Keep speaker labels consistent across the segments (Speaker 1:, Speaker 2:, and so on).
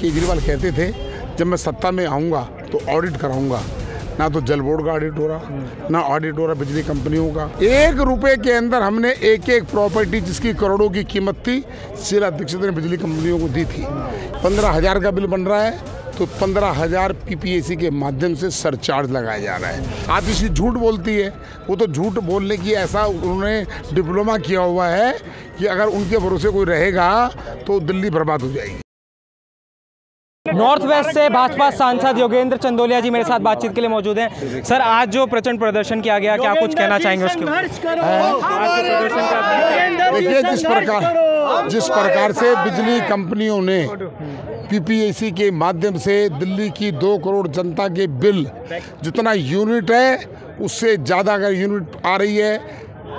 Speaker 1: केजरीवाल कहते थे जब मैं सत्ता में आऊँगा तो ऑडिट कराऊंगा। ना तो जल बोर्ड का ऑडिट हो रहा, ना ऑडिट हो रहा बिजली कंपनियों का। 1 रुपए के अंदर हमने एक प्रॉपर्टी जिसकी करोड़ों की कीमत थी शीला दीक्षित ने बिजली कंपनियों को दी थी। 15,000 का बिल बन रहा है तो 15,000 पीपीएसी के माध्यम से सरचार्ज लगाया जा रहा है। आतिशी झूठ बोलती है, वो तो झूठ बोलने की ऐसा उन्होंने डिप्लोमा किया हुआ है कि अगर उनके भरोसे कोई रहेगा तो दिल्ली बर्बाद हो जाएगी।
Speaker 2: नॉर्थ वेस्ट से भाजपा सांसद योगेंद्र चंदोलिया जी मेरे साथ बातचीत के लिए मौजूद हैं। सर, आज जो प्रचंड प्रदर्शन किया गया, क्या कुछ कहना चाहेंगे उसके ऊपर?
Speaker 1: देखिए, जिस प्रकार से बिजली कंपनियों ने पीपीएसी के माध्यम से दिल्ली की 2 करोड़ जनता के बिल, जितना यूनिट है उससे ज़्यादा अगर यूनिट आ रही है,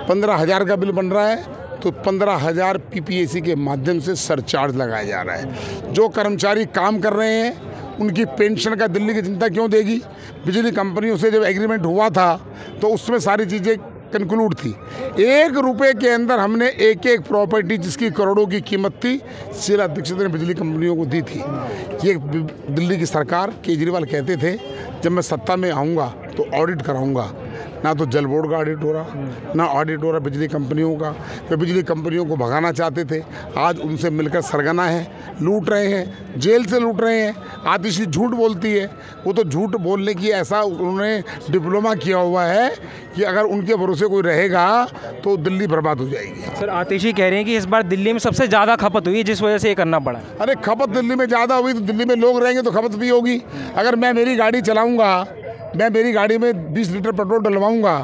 Speaker 1: 15,000 का बिल बन रहा है तो 15,000 पीपीएसी के माध्यम से सरचार्ज लगाया जा रहा है। जो कर्मचारी काम कर रहे हैं उनकी पेंशन का दिल्ली की जनता क्यों देगी? बिजली कंपनियों से जब एग्रीमेंट हुआ था तो उसमें सारी चीज़ें कंक्लूड थी। 1 रुपए के अंदर हमने एक प्रॉपर्टी जिसकी करोड़ों की कीमत थी शीला दीक्षित ने बिजली कंपनियों को दी थी। ये दिल्ली की सरकार, केजरीवाल कहते थे जब मैं सत्ता में आऊँगा तो ऑडिट कराऊंगा। ना तो जल बोर्ड का ऑडिट हो रहा, ना ऑडिट हो रहा बिजली कंपनियों का। तो बिजली कंपनियों को भगाना चाहते थे, आज उनसे मिलकर सरगना है, लूट रहे हैं, जेल से लूट रहे हैं। आतिशी झूठ बोलती है, वो तो झूठ बोलने की ऐसा उन्होंने डिप्लोमा किया हुआ है कि अगर उनके भरोसे कोई रहेगा तो दिल्ली बर्बाद हो जाएगी।
Speaker 2: सर, आतिशी कह रहे हैं कि इस बार दिल्ली में सबसे ज़्यादा खपत हुई है जिस वजह से ये करना पड़ा।
Speaker 1: अरे खपत दिल्ली में ज़्यादा हुई तो दिल्ली में लोग रहेंगे तो खपत भी होगी। अगर मैं मेरी गाड़ी चलाऊँगा, मैं मेरी गाड़ी में 20 लीटर पेट्रोल डलवाऊंगा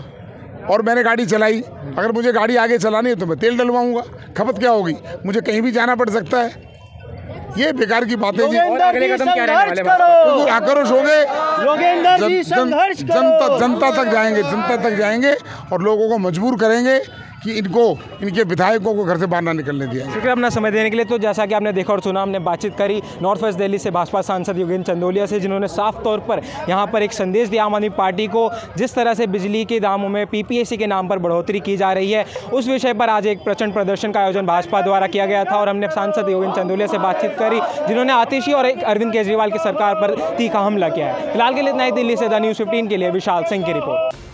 Speaker 1: और मैंने गाड़ी चलाई, अगर मुझे गाड़ी आगे चलानी है तो मैं तेल डलवाऊंगा, खपत क्या होगी? मुझे कहीं भी जाना पड़ सकता है। ये बेकार की बातें जी।
Speaker 2: और अगले कदम क्या रहने वाले?
Speaker 1: आक्रोश हो गए, जनता तक जाएंगे और लोगों को मजबूर करेंगे कि इनके विधायकों को घर से बाहर ना निकलने दिया।
Speaker 2: शुक्रिया अपना समय देने के लिए। तो जैसा कि आपने देखा और सुना, हमने बातचीत करी नॉर्थ वेस्ट दिल्ली से भाजपा सांसद योगेंद्र चंदोलिया से, जिन्होंने साफ तौर पर यहाँ पर एक संदेश दिया आम आदमी पार्टी को। जिस तरह से बिजली के दामों में पीपीएसी के नाम पर बढ़ोतरी की जा रही है, उस विषय पर आज एक प्रचंड प्रदर्शन का आयोजन भाजपा द्वारा किया गया था और हमने सांसद योगेंद्र चंदोलिया से बातचीत करी, जिन्होंने आतिशी और अरविंद केजरीवाल की सरकार पर तीखा हमला किया है। फिलहाल के लिए नई दिल्ली से द न्यूज़ 15 के लिए विशाल सिंह की रिपोर्ट।